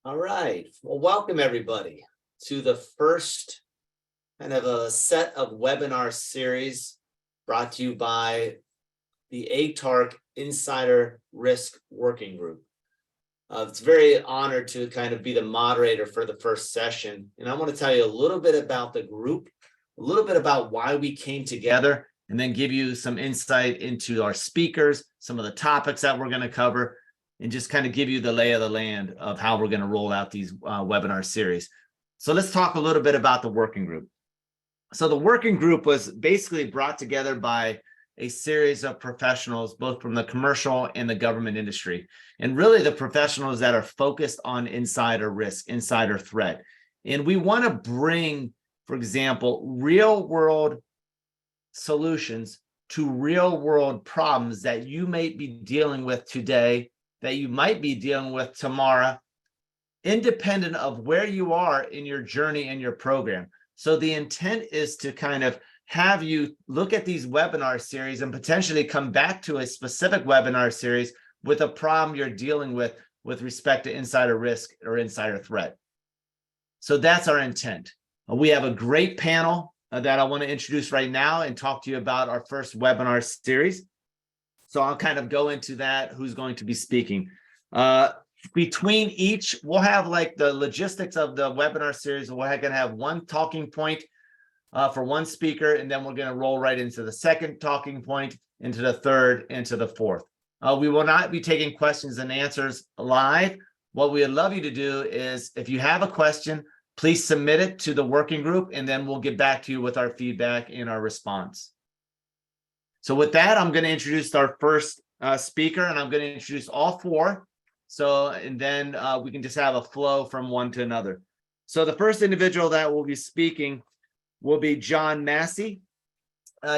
All right. Well, welcome everybody to the first kind of a set of webinar series brought to you by the ATARC Insider Risk Working Group. It's very honored to kind of be the moderator for the first session. And I want to tell you a little bit about the group, a little bit about why we came together, and then give you some insight into our speakers, some of the topics that we're going to cover, and just kind of give you the lay of the land of how we're going to roll out these webinar series. So let's talk a little bit about the working group. So the working group was basically brought together by a series of professionals, both from the commercial and the government industry, and really the professionals that are focused on insider risk, insider threat. And we want to bring, for example, real world solutions to real world problems that you may be dealing with today, that you might be dealing with tomorrow, independent of where you are in your journey and your program. So the intent is to kind of have you look at these webinar series and potentially come back to a specific webinar series with a problem you're dealing with respect to insider risk or insider threat. So that's our intent. We have a great panel that I want to introduce right now and talk to you about our first webinar series. So I'll kind of go into that, who's going to be speaking. Between each, we'll have like the logistics of the webinar series. We're going to have one talking point for one speaker, and then we're going to roll right into the second talking point, into the third, into the fourth. We will not be taking questions and answers live. What we would love you to do is, if you have a question, please submit it to the working group, and then we'll get back to you with our feedback and our response. So with that, I'm going to introduce our first speaker, and I'm going to introduce all four. So, and then we can just have a flow from one to another. So the first individual that will be speaking will be John Massey.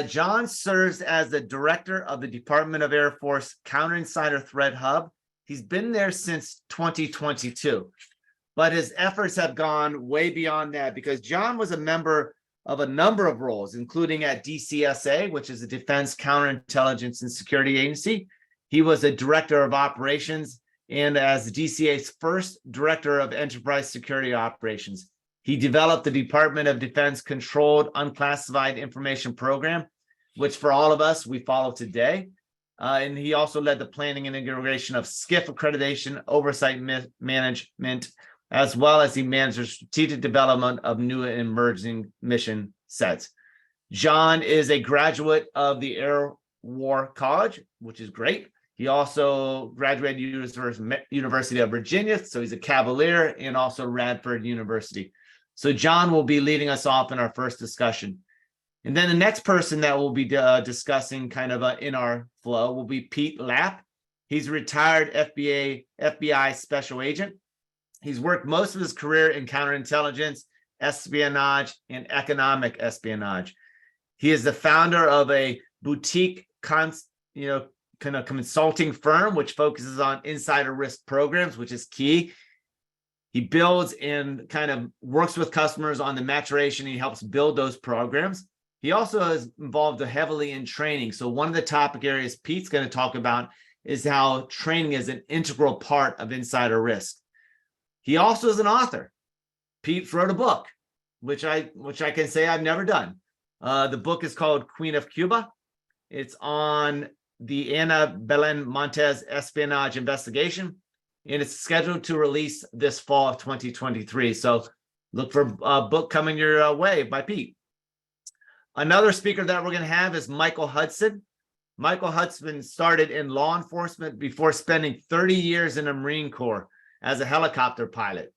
John serves as the director of the Department of Air Force Counter Insider Threat Hub. He's been there since 2022, but his efforts have gone way beyond that, because John was a member of a number of roles, including at DCSA, which is the Defense Counterintelligence and Security Agency. He was a director of operations, and as DCA's first director of enterprise security operations. He developed the Department of Defense Controlled Unclassified Information Program, which for all of us, we follow today. And he also led the planning and integration of SCIF accreditation, oversight management, as well as he managed the strategic development of new and emerging mission sets. John is a graduate of the Air War College, which is great. He also graduated University of Virginia, so he's a Cavalier, and also Radford University. So John will be leading us off in our first discussion. And then the next person that we'll be discussing kind of in our flow will be Pete Lapp. He's a retired FBI special agent. He's worked most of his career in counterintelligence, espionage, and economic espionage. He is the founder of a boutique kind of consulting firm which focuses on insider risk programs, which is key. He builds and kind of works with customers on the maturation. He helps build those programs. He also is involved heavily in training. So one of the topic areas Pete's going to talk about is how training is an integral part of insider risk. He also is an author. Pete wrote a book, which I can say I've never done. The book is called Queen of Cuba. It's on the Ana Belén Montes espionage investigation, and it's scheduled to release this fall of 2023. So look for a book coming your way by Pete. Another speaker that we're going to have is Michael Hudson. Michael Hudson started in law enforcement before spending 30 years in the Marine Corps as a helicopter pilot.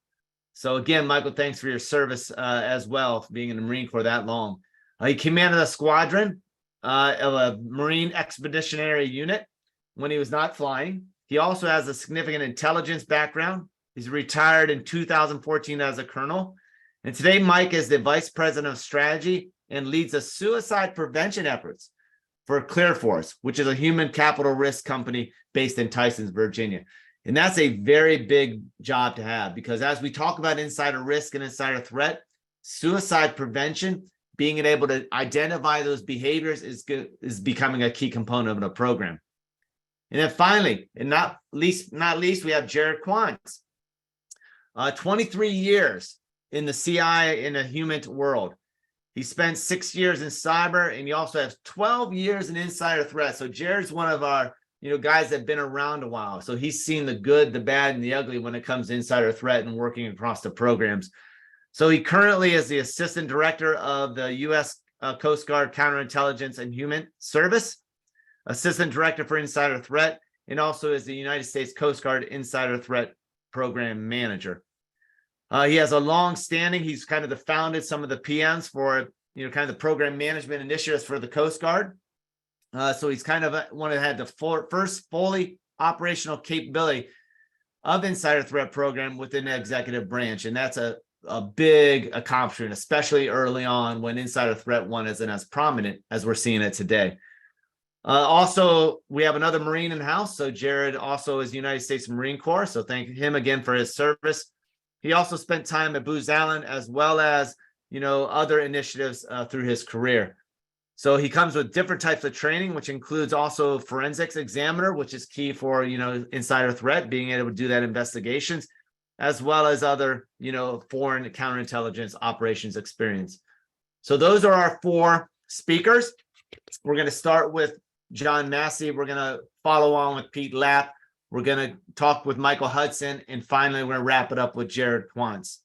So again, Michael, thanks for your service as well, for being in the Marine Corps that long. He commanded a squadron of a Marine Expeditionary Unit when he was not flying. He also has a significant intelligence background. He's retired in 2014 as a colonel. And today, Mike is the vice president of strategy and leads the suicide prevention efforts for ClearForce, which is a human capital risk company based in Tysons, Virginia. And that's a very big job to have, because as we talk about insider risk and insider threat, suicide prevention, being able to identify those behaviors is becoming a key component of the program. And then finally, and not least, we have Jared Quantz. 23 years in the CI in a human world. He spent 6 years in cyber, and he also has 12 years in insider threat. So Jared's one of our guys that have been around a while. So he's seen the good, the bad, and the ugly when it comes to insider threat and working across the programs. So he currently is the assistant director of the U.S. Coast Guard Counterintelligence and Human Service, assistant director for insider threat, and also is the United States Coast Guard Insider Threat Program Manager. He has a long standing, he's kind of founded some of the PMs for, kind of the program management initiatives for the Coast Guard. So he's kind of one that had the first fully operational capability of insider threat program within the executive branch. And that's a big accomplishment, especially early on when insider threat isn't as prominent as we're seeing it today. Also, we have another Marine in the house. So Jared also is United States Marine Corps. So thank him again for his service. He also spent time at Booz Allen as well as, other initiatives through his career. So he comes with different types of training, which includes also forensics examiner, which is key for, insider threat, being able to do that investigations, as well as other, foreign counterintelligence operations experience. So those are our 4 speakers. We're going to start with John Massey. We're going to follow on with Pete Lapp. We're going to talk with Michael Hudson, and finally, we're going to wrap it up with Jared Quantz.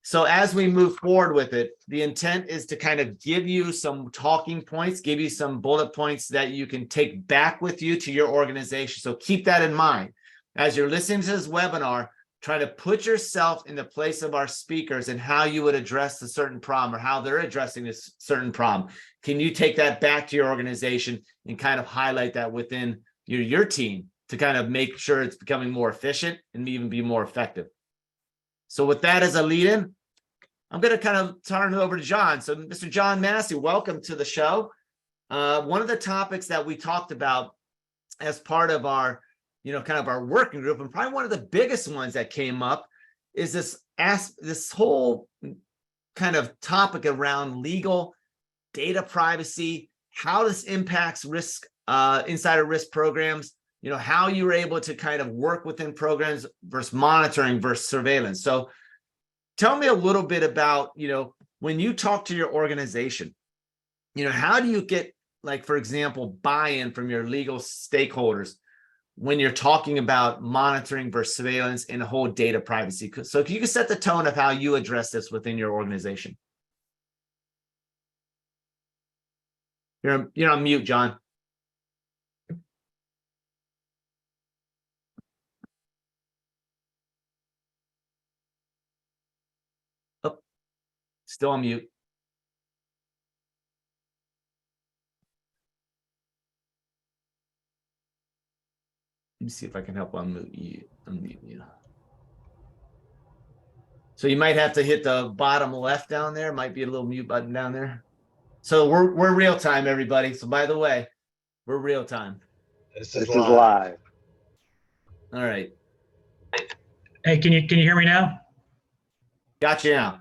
So as we move forward with it, the intent is to kind of give you some talking points, give you some bullet points that you can take back with you to your organization. So keep that in mind. As you're listening to this webinar, try to put yourself in the place of our speakers and how you would address a certain problem or how they're addressing this certain problem. Can you take that back to your organization and kind of highlight that within your team to kind of make sure it's becoming more efficient and even be more effective? So with that as a lead-in, I'm going to kind of turn it over to John. So Mr. John Massey, welcome to the show. One of the topics that we talked about as part of our, kind of our working group, and probably one of the biggest ones that came up, is this whole kind of topic around legal data privacy, how this impacts risk, insider risk programs, how you were able to kind of work within programs versus monitoring versus surveillance. So tell me a little bit about, when you talk to your organization, how do you get, like, for example, buy-in from your legal stakeholders when you're talking about monitoring versus surveillance and the whole data privacy? So if you can set the tone of how you address this within your organization. You're on mute, John. Oh, still on mute. Let me see if I can help unmute you. So you might have to hit the bottom left down there. Might be a little mute button down there. So we're real time, everybody. So by the way, we're real time. This is live. All right. Hey, can you hear me now? Got you now.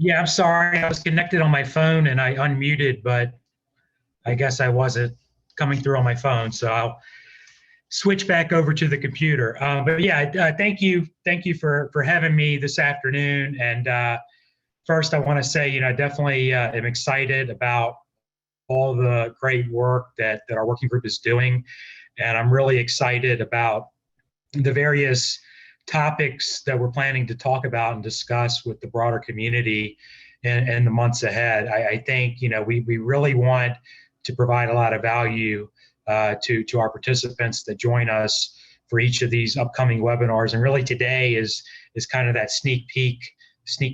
Yeah, I'm sorry. I was connected on my phone and I unmuted, but I guess I wasn't coming through on my phone. So I'll switch back over to the computer. But yeah, thank you for having me this afternoon. And first, I want to say, definitely am excited about all the great work that our working group is doing. And I'm really excited about the various topics that we're planning to talk about and discuss with the broader community in the months ahead. I think, we really want to provide a lot of value to our participants that join us for each of these upcoming webinars. And really today is kind of that sneak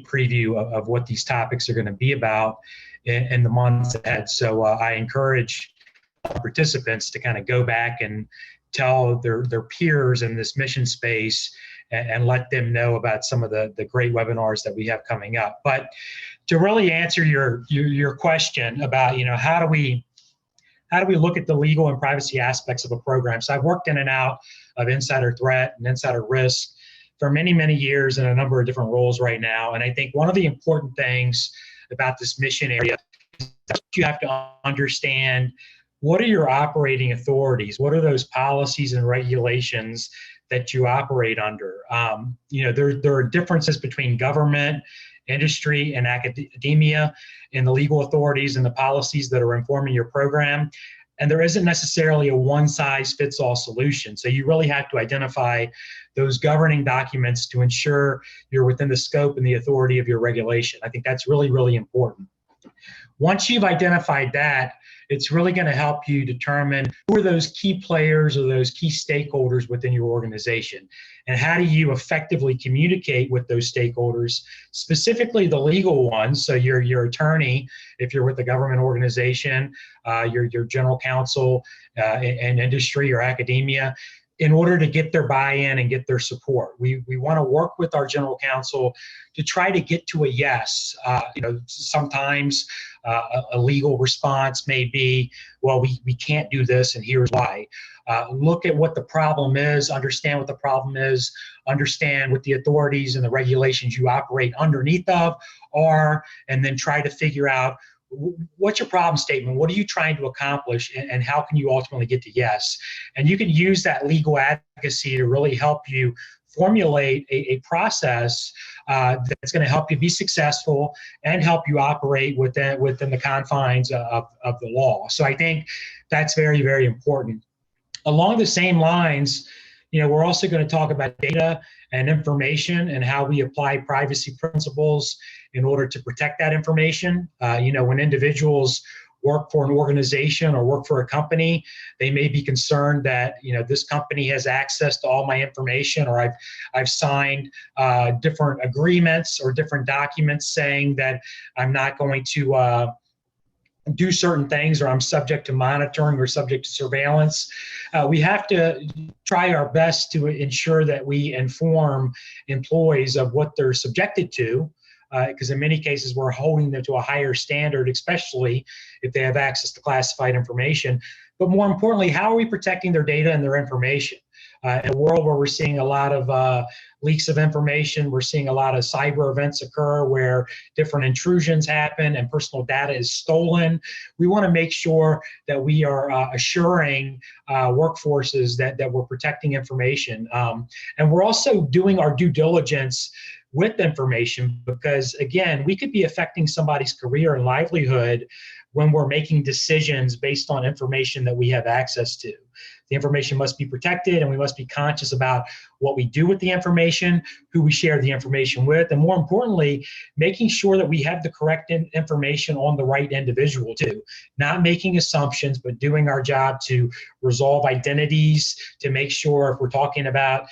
preview of what these topics are going to be about in the months ahead. So I encourage participants to kind of go back and tell their peers in this mission space and let them know about some of the great webinars that we have coming up. But to really answer your question about, how do we look at the legal and privacy aspects of a program? So I've worked in and out of insider threat and insider risk for many, many years in a number of different roles right now. And I think one of the important things about this mission area is that you have to understand, what are your operating authorities? What are those policies and regulations that you operate under. There are differences between government, industry, and academia, and the legal authorities and the policies that are informing your program. And there isn't necessarily a one-size-fits-all solution. So you really have to identify those governing documents to ensure you're within the scope and the authority of your regulation. I think that's really, really important. Once you've identified that, it's really going to help you determine who are those key players or those key stakeholders within your organization, and how do you effectively communicate with those stakeholders, specifically the legal ones. So your attorney, if you're with a government organization, your general counsel in industry or academia, in order to get their buy-in and get their support. We want to work with our general counsel to try to get to a yes. Sometimes a legal response may be, well, we can't do this and here's why. Look at what the problem is, understand what the problem is, understand what the authorities and the regulations you operate underneath of are, and then try to figure out what's your problem statement? What are you trying to accomplish? And how can you ultimately get to yes? And you can use that legal advocacy to really help you formulate a process that's going to help you be successful and help you operate within the confines of the law. So I think that's very, very important. Along the same lines, we're also going to talk about data and information and how we apply privacy principles in order to protect that information. When individuals work for an organization or work for a company, they may be concerned that this company has access to all my information, or I've signed different agreements or different documents saying that I'm not going to do certain things, or I'm subject to monitoring or subject to surveillance. We have to try our best to ensure that we inform employees of what they're subjected to, because in many cases we're holding them to a higher standard, especially if they have access to classified information. But more importantly, how are we protecting their data and their information? In a world where we're seeing a lot of leaks of information, we're seeing a lot of cyber events occur where different intrusions happen and personal data is stolen. We want to make sure that we are assuring workforces that we're protecting information. And we're also doing our due diligence with information, because again, we could be affecting somebody's career and livelihood when we're making decisions based on information that we have access to. The information must be protected, and we must be conscious about what we do with the information, who we share the information with, and more importantly, making sure that we have the correct information on the right individual too. Not making assumptions, but doing our job to resolve identities, to make sure if we're talking about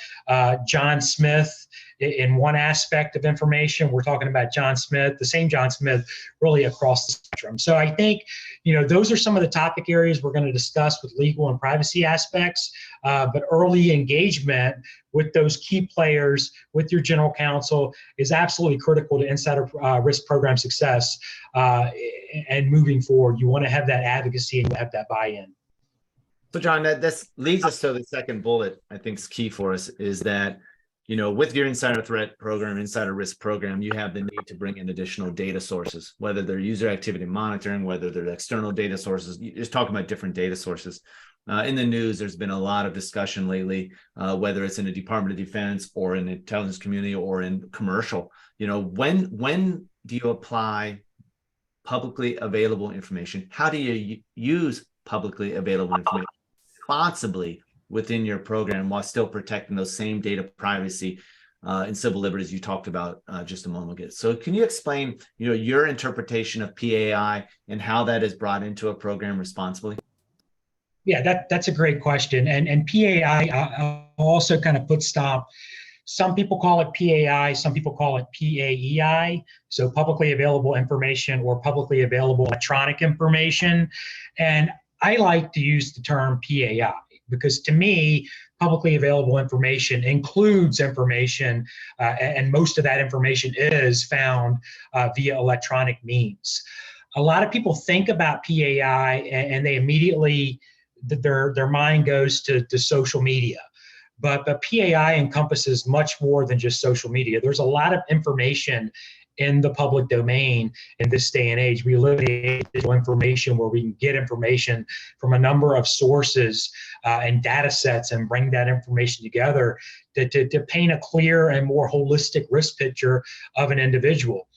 John Smith in one aspect of information, we're talking about John Smith, the same John Smith, really across the spectrum. So I think, those are some of the topic areas we're going to discuss with legal and privacy aspects, but early engagement with those key players, with your general counsel, is absolutely critical to insider risk program success. And moving forward, you want to have that advocacy and have that buy-in. So John, this leads us to the second bullet I think is key for us, is that with your insider threat program, insider risk program, you have the need to bring in additional data sources, whether they're user activity monitoring, whether they're external data sources. You're just talking about different data sources. In the news, there's been a lot of discussion lately, whether it's in the Department of Defense or in the intelligence community or in commercial. When do you apply publicly available information? How do you use publicly available information responsibly within your program while still protecting those same data privacy and civil liberties you talked about just a moment ago? So can you explain, your interpretation of PAI and how that is brought into a program responsibly? Yeah, that's a great question. And PAI also kind of puts stop. Some people call it PAI, some people call it PAEI, so publicly available information or publicly available electronic information. And I like to use the term PAI, because to me, publicly available information includes information, and most of that information is found via electronic means. A lot of people think about PAI and they immediately, their mind goes to social media. But PAI encompasses much more than just social media. There's a lot of information in the public domain in this day and age. We live in the age of digital information where we can get information from a number of sources and data sets and bring that information together to paint a clear and more holistic risk picture of an individual.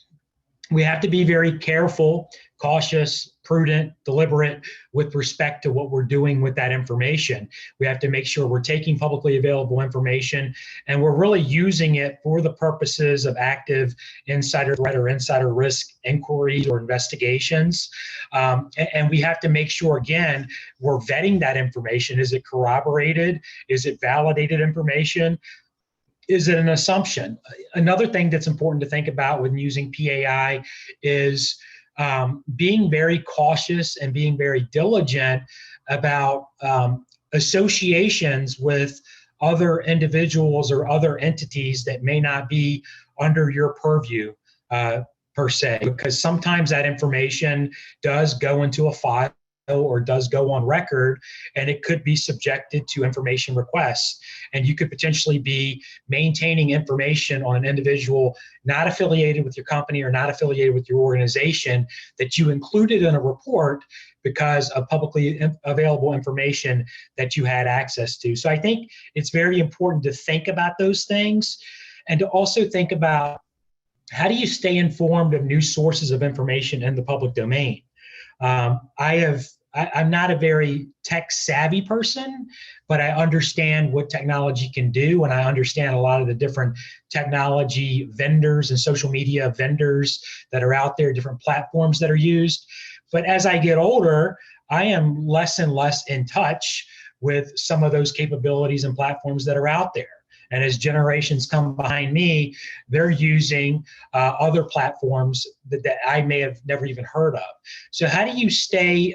We have to be very careful, cautious, prudent, deliberate with respect to what we're doing with that information. We have to make sure we're taking publicly available information and we're really using it for the purposes of active insider threat or insider risk inquiries or investigations. And we have to make sure, again, we're vetting that information. Is it corroborated? Is it validated information? Is it an assumption? Another thing that's important to think about when using PAI is being very cautious and being very diligent about associations with other individuals or other entities that may not be under your purview per se, because sometimes that information does go into a file or does go on record, and it could be subjected to information requests. And you could potentially be maintaining information on an individual not affiliated with your company or not affiliated with your organization that you included in a report because of publicly available information that you had access to. So I think it's very important to think about those things and to also think about how do you stay informed of new sources of information in the public domain. I'm not a very tech savvy person, but I understand what technology can do, and I understand a lot of the different technology vendors and social media vendors that are out there, different platforms that are used. But as I get older, I am less and less in touch with some of those capabilities and platforms that are out there. And as generations come behind me, they're using other platforms that I may have never even heard of. So how do you stay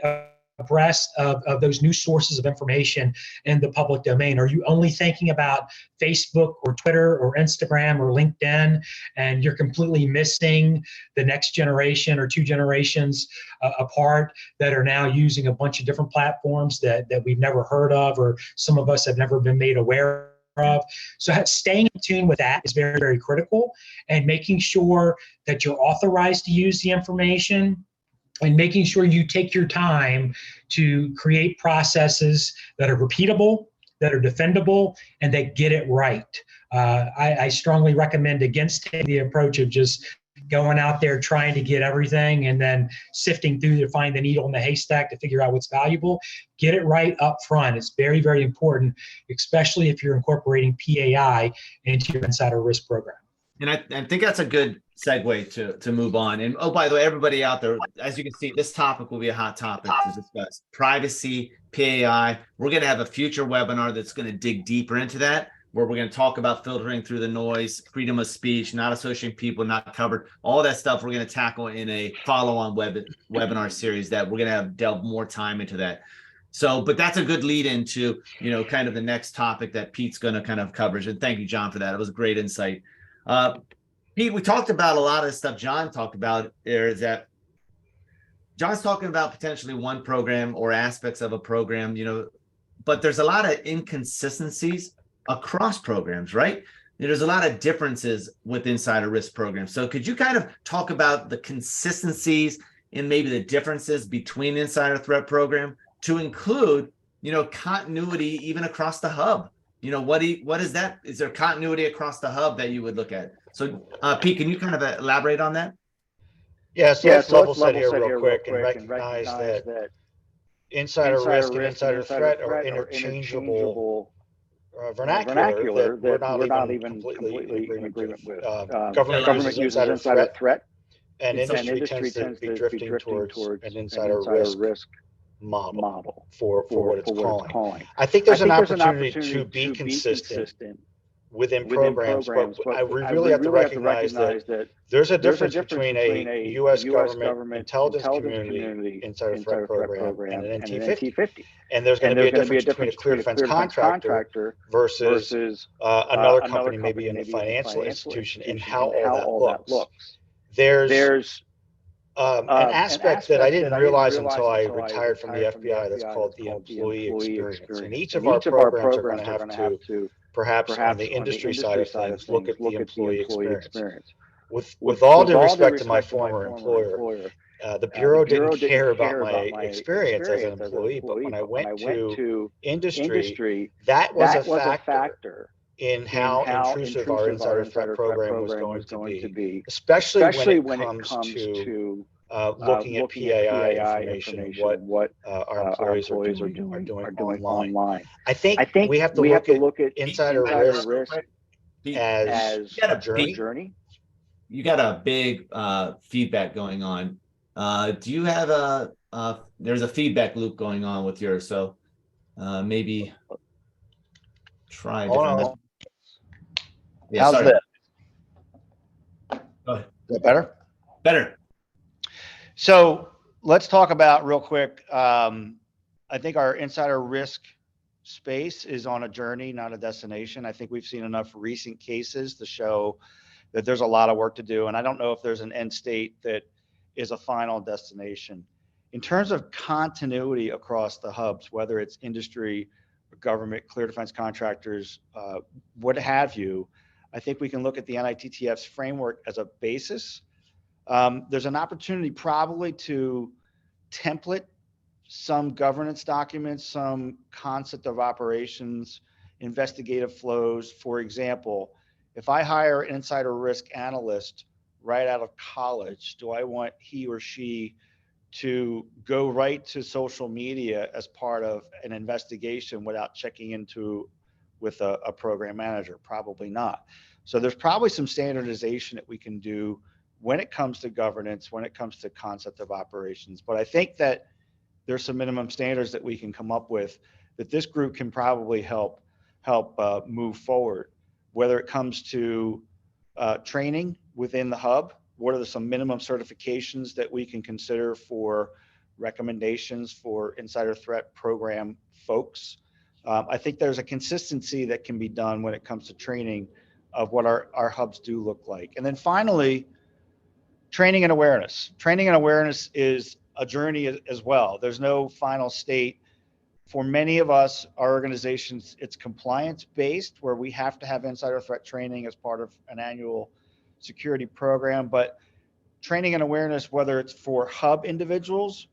abreast of those new sources of information in the public domain? Are you only thinking about Facebook or Twitter or Instagram or LinkedIn, and you're completely missing the next generation or two generations apart that are now using a bunch of different platforms that we've never heard of, or some of us have never been made aware of? So staying in tune with that is very, very critical, and making sure that you're authorized to use the information and making sure you take your time to create processes that are repeatable, that are defendable, and that get it right. I strongly recommend against taking the approach of just going out there trying to get everything and then sifting through to find the needle in the haystack to figure out what's valuable. Get it right up front. It's very, very important, especially if you're incorporating PAI into your insider risk program. And I think that's a good segue to move on. And oh, by the way, everybody out there, as you can see, this topic will be a hot topic to discuss. Privacy, PAI. We're going to have a future webinar that's going to dig deeper into that, where we're going to talk about filtering through the noise, freedom of speech, not associating people not covered. All that stuff we're going to tackle in a follow-on webinar series that we're going to have delve more time into that. So, but that's a good lead into, kind of the next topic that Pete's going to kind of cover. And thank you, John, for that. It was a great insight. Pete, we talked about a lot of the stuff John talked about. Is that John's talking about potentially one program or aspects of a program, but there's a lot of inconsistencies across programs, right? There's a lot of differences with insider risk programs. So could you kind of talk about the consistencies and maybe the differences between the insider threat program to include, continuity even across the hub? What is that? Is there continuity across the hub that you would look at? So Pete, can you kind of elaborate on that? Yeah, so let's level set here real quick and recognize that insider risk and insider threat are interchangeable vernacular that we're not even completely in agreement with. Government uses insider threat, and industry tends to be drifting towards an insider risk model for what it's calling. I think there's an opportunity to be consistent within programs, but we really have to recognize that there's a difference between a U.S. government intelligence community insider threat program and an NT50. And there's going to be a difference between a clear defense contractor versus another company, maybe in a financial institution, and how all that looks. There's an aspect that I didn't realize until I retired from the FBI that's called the employee experience. And each of our programs are going to have to, perhaps on the industry side of things, look at the employee experience. with all due respect to my former employer, the Bureau didn't care about my experience as an employee, but when I went to industry, that was a factor in how intrusive our insider threat program was going to be, especially when it comes to looking at PII information and what our employees are doing online. I think we have to look at insider risk as a journey. You got a big feedback going on. Do you have there's a feedback loop going on with yours, so maybe try different. Yeah, How's sorry. that? Go ahead. Is that better? Better. So let's talk about real quick. I think our insider risk space is on a journey, not a destination. I think we've seen enough recent cases to show that there's a lot of work to do. And I don't know if there's an end state that is a final destination. In terms of continuity across the hubs, whether it's industry, government, clear defense contractors, what have you, I think we can look at the NITTF's framework as a basis. There's an opportunity probably to template some governance documents, some concept of operations, investigative flows. For example, if I hire an insider risk analyst right out of college, do I want he or she to go right to social media as part of an investigation without checking into with a program manager? Probably not. So there's probably some standardization that we can do when it comes to governance, when it comes to concept of operations. But I think that there's some minimum standards that we can come up with that this group can probably help move forward, whether it comes to training within the hub. What are some minimum certifications that we can consider for recommendations for insider threat program folks? I think there's a consistency that can be done when it comes to training of what our hubs do look like. And then finally, training and awareness. Training and awareness is a journey as well. There's no final state. For many of us, our organizations, it's compliance based, where we have to have insider threat training as part of an annual security program. But training and awareness, whether it's for hub individuals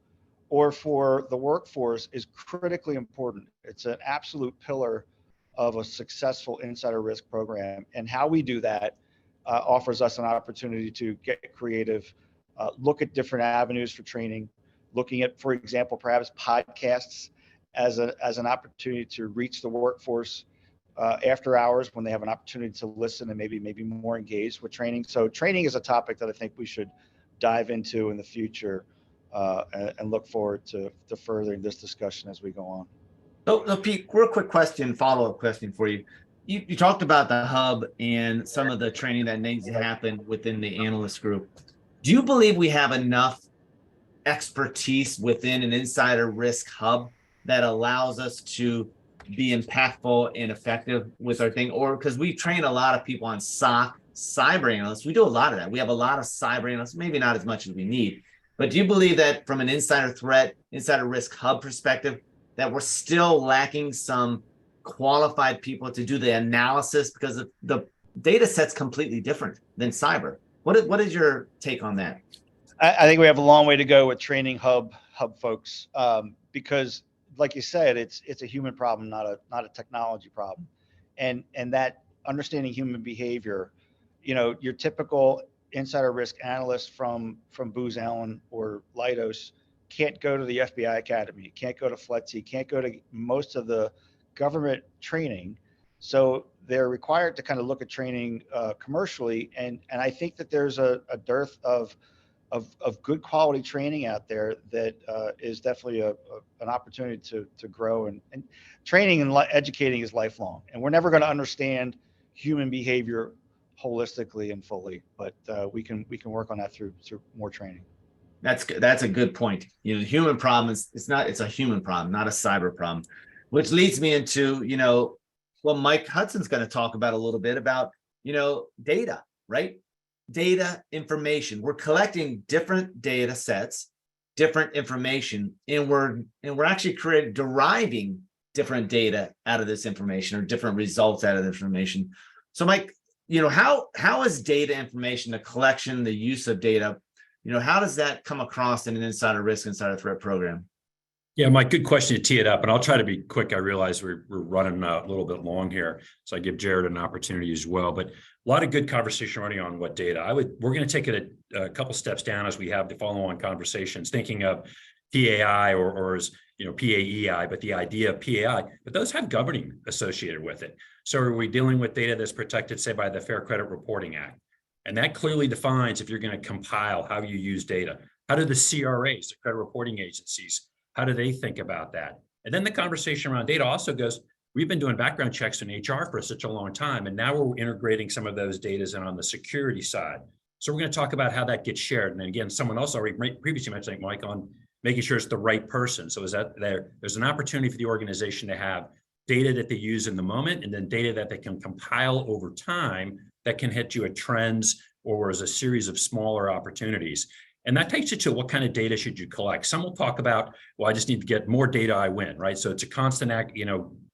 or for the workforce, is critically important. It's an absolute pillar of a successful insider risk program. And how we do that offers us an opportunity to get creative, look at different avenues for training, looking at, for example, perhaps podcasts as an opportunity to reach the workforce after hours when they have an opportunity to listen and maybe more engaged with training. So training is a topic that I think we should dive into in the future and look forward to furthering this discussion as we go on. So Pete, real quick question, follow-up question for you. You talked about the hub and some of the training that needs to happen within the analyst group. Do you believe we have enough expertise within an insider risk hub that allows us to be impactful and effective with our thing? Or because we train a lot of people on SOC, cyber analysts, we do a lot of that. We have a lot of cyber analysts, maybe not as much as we need. But do you believe that from an insider threat, insider risk hub perspective, that we're still lacking some qualified people to do the analysis because the data set's completely different than cyber? What is your take on that? I think we have a long way to go with training hub folks because, like you said, it's a human problem, not a technology problem, and that understanding human behavior. You know, your typical insider risk analyst from Booz Allen or Leidos can't go to the FBI Academy, can't go to FLETC, can't go to most of the government training. So they're required to kind of look at training commercially. And I think that there's a dearth of good quality training out there that is definitely an opportunity to grow. And training and educating is lifelong. And we're never going to understand human behavior holistically and fully, but we can work on that through more training. That's a good point. You know, the human problem it's a human problem, not a cyber problem, which leads me into, you know, what Mike Hudson's going to talk about a little bit about, you know, data, right? Data information. We're collecting different data sets, different information, and we're actually deriving different data out of this information or different results out of the information. So Mike, how is data information, the collection, the use of data, how does that come across in an insider risk, insider threat program? Yeah, Mike, good question to tee it up, and I'll try to be quick. I realize we're running a little bit long here, so I give Jared an opportunity as well. But a lot of good conversation already on what data. We're going to take it a couple steps down as we have the follow-on conversations, thinking of PAI or as PAEI, but the idea of PAI, but those have governing associated with it. So are we dealing with data that's protected, say, by the Fair Credit Reporting Act? And that clearly defines if you're going to compile how you use data. How do the CRAs, the credit reporting agencies, how do they think about that? And then the conversation around data also goes, we've been doing background checks in HR for such a long time, and now we're integrating some of those data in on the security side. So we're going to talk about how that gets shared. And then again, someone else already previously mentioned, Mike, on making sure it's the right person. So is that there's an opportunity for the organization to have data that they use in the moment, and then data that they can compile over time that can hit you at trends or as a series of smaller opportunities. And that takes you to what kind of data should you collect? Some will talk about, well, I just need to get more data, I win, right? So it's a constant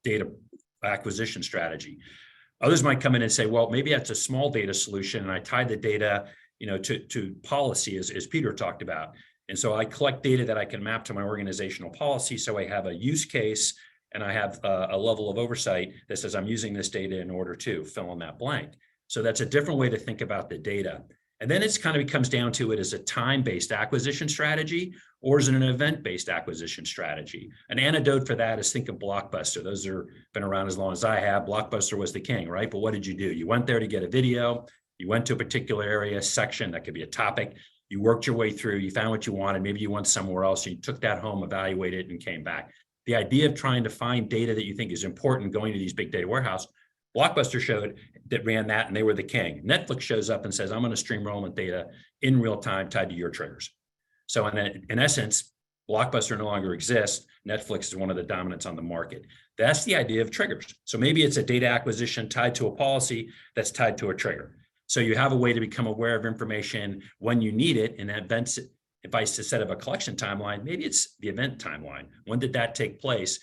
data acquisition strategy. Others might come in and say, well, maybe that's a small data solution, and I tie the data, to policy, as Peter talked about. And so I collect data that I can map to my organizational policy, so I have a use case and I have a level of oversight that says I'm using this data in order to fill in that blank. So that's a different way to think about the data. And then it's kind of comes down to it as a time-based acquisition strategy, or is it an event-based acquisition strategy? An antidote for that is think of Blockbuster. Those have been around as long as I have. Blockbuster was the king, right? But what did you do? You went there to get a video. You went to a particular area, section, that could be a topic. You worked your way through, you found what you wanted. Maybe you went somewhere else. You took that home, evaluated it, and came back. The idea of trying to find data that you think is important going to these big data warehouse, Blockbuster showed that ran that, and they were the king. Netflix shows up and says, I'm going to stream relevant data in real time tied to your triggers. So in essence, Blockbuster no longer exists. Netflix is one of the dominants on the market. That's the idea of triggers. So maybe it's a data acquisition tied to a policy that's tied to a trigger. So you have a way to become aware of information when you need it, and events. If I set up a collection timeline, maybe it's the event timeline. When did that take place?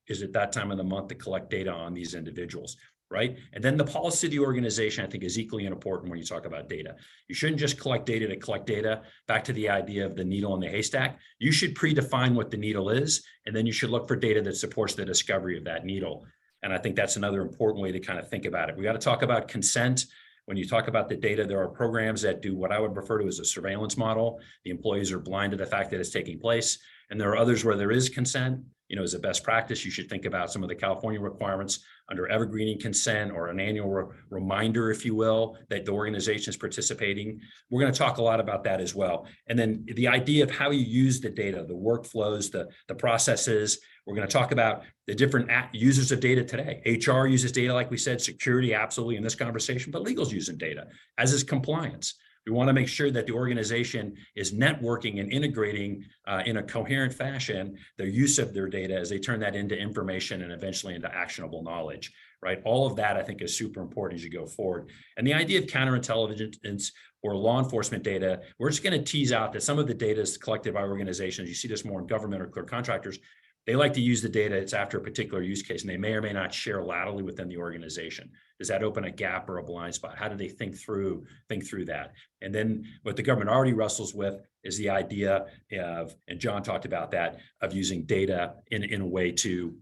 Is it that time of the month to collect data on these individuals, right? And then the policy of the organization, I think, is equally important when you talk about data. You shouldn't just collect data to collect data. Back to the idea of the needle in the haystack. You should predefine what the needle is, and then you should look for data that supports the discovery of that needle. And I think that's another important way to kind of think about it. We got to talk about consent. When you talk about the data, there are programs that do what I would refer to as a surveillance model. The employees are blind to the fact that it's taking place. And there are others where there is consent. As a best practice, you should think about some of the California requirements under evergreening consent, or an annual reminder, if you will, that the organization is participating. We're going to talk a lot about that as well. And then the idea of how you use the data, the workflows, the processes. We're going to talk about the different users of data today. HR uses data, like we said, security, absolutely in this conversation, but legal's using data, as is compliance. We want to make sure that the organization is networking and integrating in a coherent fashion their use of their data as they turn that into information and eventually into actionable knowledge, right? All of that, I think, is super important as you go forward. And the idea of counterintelligence or law enforcement data, we're just going to tease out that some of the data is collected by organizations. You see this more in government or clear contractors. They like to use the data, it's after a particular use case, and they may or may not share laterally within the organization. Does that open a gap or a blind spot? How do they think through that? And then what the government already wrestles with is the idea of, and John talked about that, of using data in a way to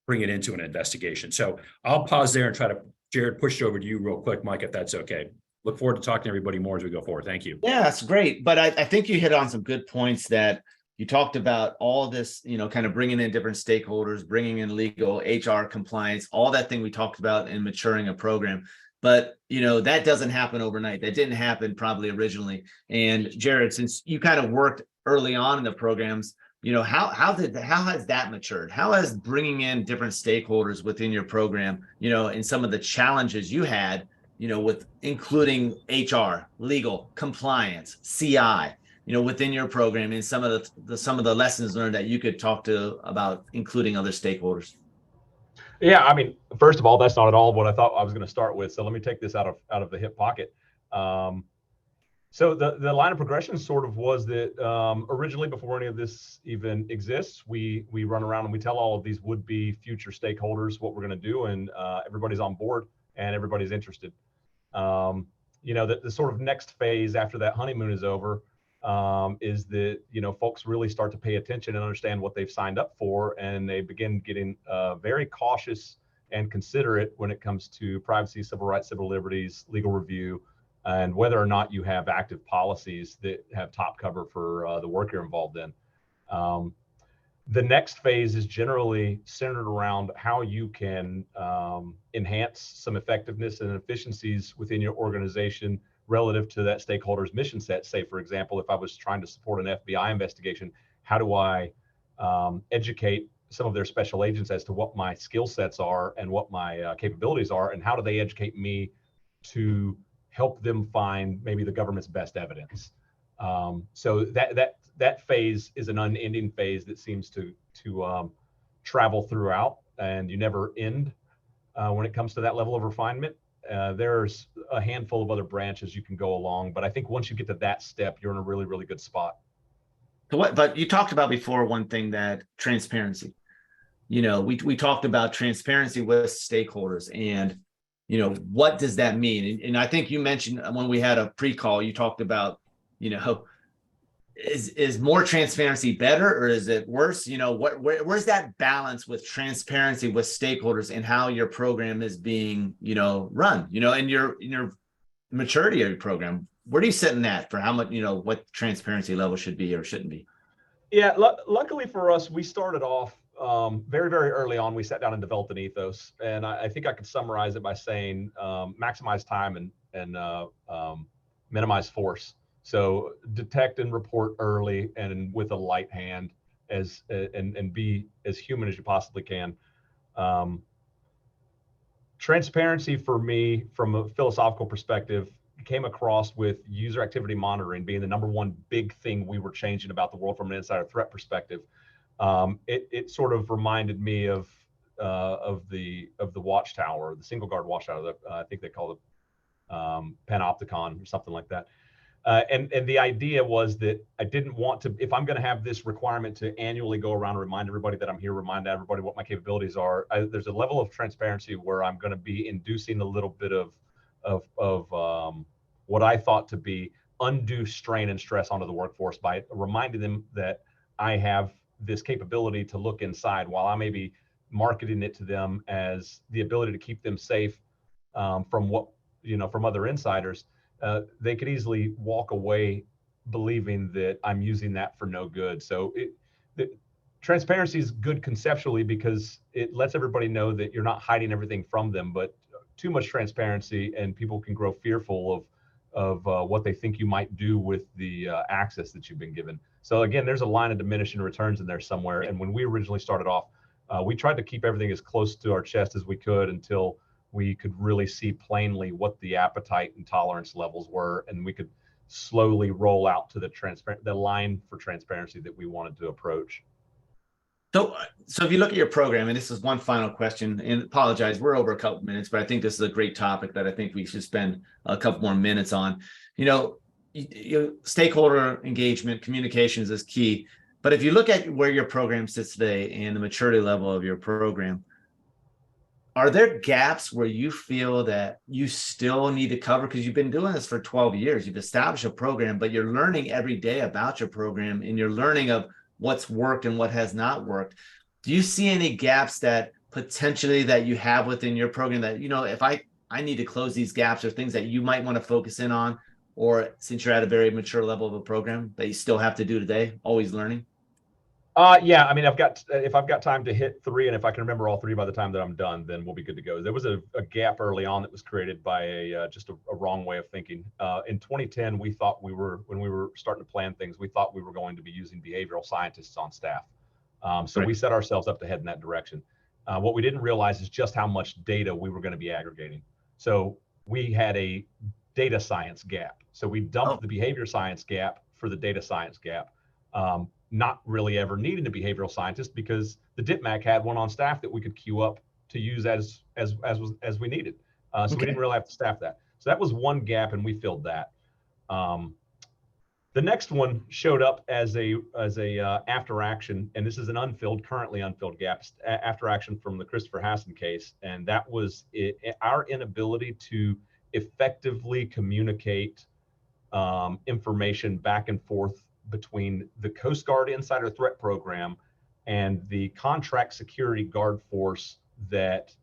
bring it into an investigation. So I'll pause there and try to, Jared, push it over to you real quick, Mike, if that's okay. Look forward to talking to everybody more as we go forward. Thank you. Yeah, that's great. But I think you hit on some good points that you talked about all this, kind of bringing in different stakeholders, bringing in legal, HR, compliance, all that thing we talked about in maturing a program. But, that doesn't happen overnight. That didn't happen originally. And Jared, since you kind of worked early on in the programs, how has that matured? How has bringing in different stakeholders within your program, and some of the challenges you had, with including HR, legal, compliance, CI, within your program, and some of the lessons learned that you could talk to about including other stakeholders? Yeah, I mean, first of all, that's not at all what I thought I was going to start with. So let me take this out of the hip pocket. So the line of progression sort of was that originally, before any of this even exists, we run around and we tell all of these would-be future stakeholders what we're going to do, and everybody's on board. and everybody's interested. The sort of next phase after that honeymoon is over is that, folks really start to pay attention and understand what they've signed up for, and they begin getting very cautious and considerate when it comes to privacy, civil rights, civil liberties, legal review, and whether or not you have active policies that have top cover for the work you're involved in. The next phase is generally centered around how you can enhance some effectiveness and efficiencies within your organization relative to that stakeholder's mission set. Say, for example, if I was trying to support an FBI investigation, how do I educate some of their special agents as to what my skill sets are and what my capabilities are, and how do they educate me to help them find maybe the government's best evidence? So that phase is an unending phase that seems to travel throughout, and you never end when it comes to that level of refinement. There's a handful of other branches you can go along, but I think once you get to that step, you're in a really, really good spot. But you talked about before one thing, that transparency. We talked about transparency with stakeholders, and what does that mean? And I think you mentioned when we had a pre-call, you talked about, is more transparency better or is it worse? Where's that balance with transparency with stakeholders and how your program is being, run, and your maturity of your program? Where do you sit in that for how much, what transparency level should be or shouldn't be? Yeah, luckily for us, we started off very, very early on. We sat down and developed an ethos, and I think I could summarize it by saying maximize time and minimize force. So detect and report early and with a light hand, and be as human as you possibly can. Transparency for me, from a philosophical perspective, came across with user activity monitoring being the number one big thing we were changing about the world from an insider threat perspective. It sort of reminded me of the watchtower, the single guard watchtower. I think they call it panopticon or something like that. And the idea was that I didn't want to, if I'm going to have this requirement to annually go around and remind everybody that I'm here, remind everybody what my capabilities are, there's a level of transparency where I'm going to be inducing a little bit of what I thought to be undue strain and stress onto the workforce by reminding them that I have this capability to look inside, while I may be marketing it to them as the ability to keep them safe from other insiders. They could easily walk away believing that I'm using that for no good. So transparency is good conceptually because it lets everybody know that you're not hiding everything from them, but too much transparency and people can grow fearful of what they think you might do with the access that you've been given. So again, there's a line of diminishing returns in there somewhere. And when we originally started off, we tried to keep everything as close to our chest as we could until we could really see plainly what the appetite and tolerance levels were, and we could slowly roll out to the line for transparency that we wanted to approach. So if you look at your program, and this is one final question, and apologize, we're over a couple minutes, but I think this is a great topic that I think we should spend a couple more minutes on. Stakeholder engagement, communications is key. But if you look at where your program sits today and the maturity level of your program, are there gaps where you feel that you still need to cover? Because you've been doing this for 12 years. You've established a program, but you're learning every day about your program, and you're learning of what's worked and what has not worked. Do you see any gaps that potentially that you have within your program that, if I need to close these gaps, or things that you might want to focus in on, or since you're at a very mature level of a program that you still have to do today, always learning? Yeah, I mean, if I've got time to hit 3, and if I can remember all 3 by the time that I'm done, then we'll be good to go. There was a gap early on that was created by just a wrong way of thinking. In 2010, we thought when we were starting to plan things, we thought we were going to be using behavioral scientists on staff. So we set ourselves up to head in that direction. What we didn't realize is just how much data we were going to be aggregating. So we had a data science gap. So we dumped the behavior science gap for the data science gap. Not really ever needing a behavioral scientist because the DIPMAC had one on staff that we could queue up to use as we needed. So we didn't really have to staff that. So that was one gap, and we filled that. The next one showed up as a after action, and this is an currently unfilled gap after action from the Christopher Hassan case, and that was our inability to effectively communicate information back and forth between the Coast Guard Insider Threat Program and the contract security guard force that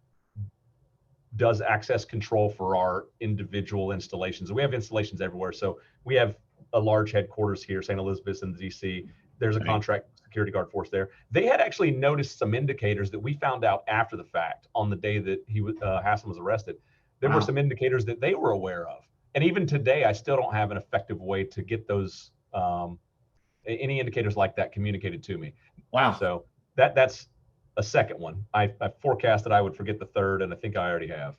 does access control for our individual installations. We have installations everywhere, so we have a large headquarters here, St. Elizabeth's in DC. There's a contract security guard force there. They had actually noticed some indicators that we found out after the fact on the day that Hassan was arrested. There were some indicators that they were aware of. And even today, I still don't have an effective way to get those, any indicators like that communicated to me. Wow. So that's a second one. I forecast that I would forget the third, and I think I already have.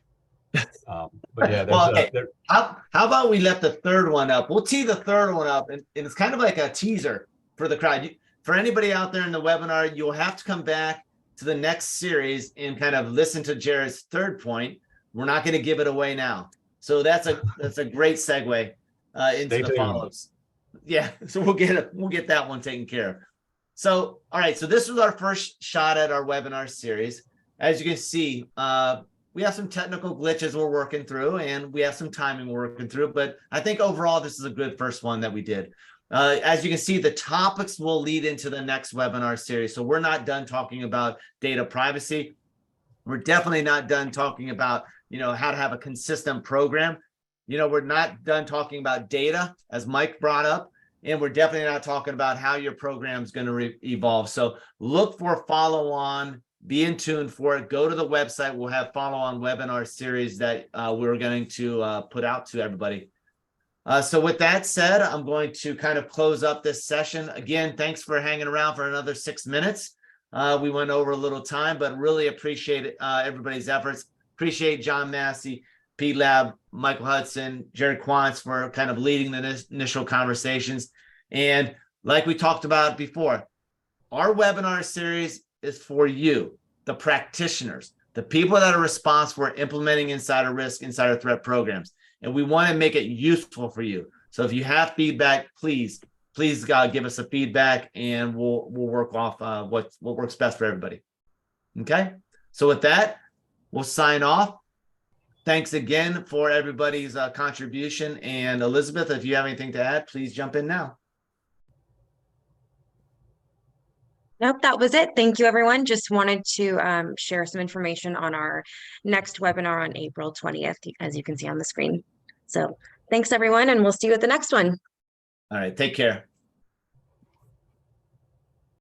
But yeah, well, okay. How about we let the third one up? We'll tee the third one up, and it's kind of like a teaser for the crowd. For anybody out there in the webinar, you'll have to come back to the next series and kind of listen to Jared's third point. We're not going to give it away now. So that's a great segue into the follow-ups. Yeah, so we'll get that one taken care of. So, all right, so this was our first shot at our webinar series. As you can see, we have some technical glitches we're working through, and we have some timing we're working through, but I think overall this is a good first one that we did. As you can see, the topics will lead into the next webinar series. So we're not done talking about data privacy. We're definitely not done talking about, how to have a consistent program. We're not done talking about data, as Mike brought up, and we're definitely not talking about how your program is going to evolve. So look for follow-on. Be in tune for it. Go to the website. We'll have follow-on webinar series that we're going to put out to everybody. So with that said, I'm going to kind of close up this session. Again, thanks for hanging around for another 6 minutes. We went over a little time, but really appreciate everybody's efforts. Appreciate John Massey, Pete Lab, Michael Hudson, Jared Quantz for kind of leading the initial conversations. And like we talked about before, our webinar series is for you, the practitioners, the people that are responsible for implementing insider risk, insider threat programs. And we want to make it useful for you. So if you have feedback, please give us a feedback, and we'll work off what works best for everybody. Okay. So with that, we'll sign off. Thanks again for everybody's contribution. And Elizabeth, if you have anything to add, please jump in now. Nope, that was it. Thank you, everyone. Just wanted to share some information on our next webinar on April 20th, as you can see on the screen. So thanks, everyone, and we'll see you at the next one. All right, take care.